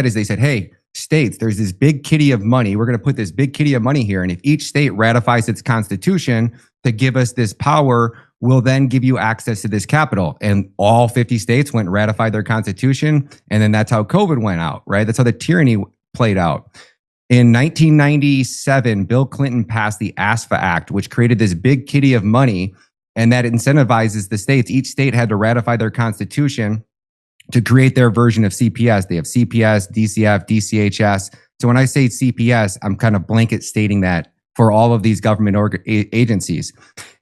is they said, hey, states, there's this big kitty of money. We're going to put this big kitty of money here. And if each state ratifies its constitution to give us this power, we'll then give you access to this capital. And all 50 states went and ratified their constitution. And then that's how COVID went out, right? That's how the tyranny played out. In 1997, Bill Clinton passed the ASFA Act, which created this big kitty of money, and that incentivizes the states. Each state had to ratify their constitution to create their version of CPS. They have CPS, DCF, DCHS. So when I say CPS, I'm kind of blanket stating that for all of these government agencies.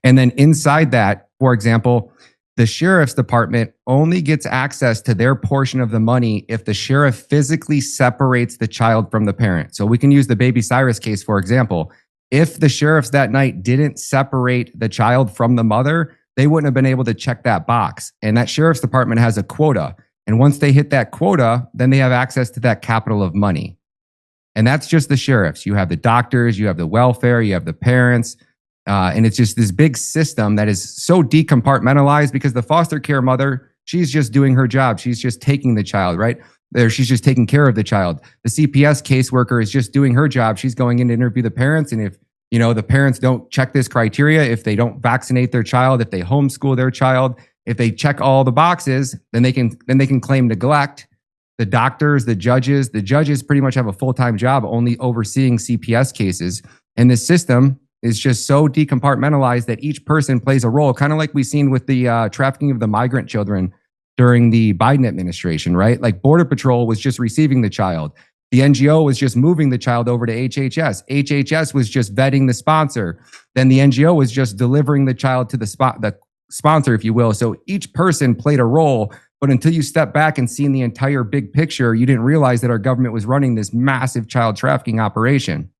And then inside that, for example, the sheriff's department only gets access to their portion of the money if the sheriff physically separates the child from the parent. So we can use the Baby Cyrus case, for example. If the sheriffs that night didn't separate the child from the mother, they wouldn't have been able to check that box. And that sheriff's department has a quota. And once they hit that quota, then they have access to that capital of money. And that's just the sheriffs. You have the doctors, you have the welfare, you have the parents. And it's just this big system that is so decompartmentalized because the foster care mother, she's just doing her job. She's just taking the child, right? She's just taking care of the child. The CPS caseworker is just doing her job. She's going in to interview the parents. And if, the parents don't check this criteria, if they don't vaccinate their child, if they homeschool their child, if they check all the boxes, then they can claim neglect. The doctors, the judges pretty much have a full-time job only overseeing CPS cases. And this system is just so decompartmentalized that each person plays a role, kind of like we've seen with the trafficking of the migrant children during the Biden administration, right? Like Border Patrol was just receiving the child. The NGO was just moving the child over to HHS. HHS was just vetting the sponsor. Then the NGO was just delivering the child to the sponsor, if you will. So each person played a role, but until you step back and see in the entire big picture, you didn't realize that our government was running this massive child trafficking operation.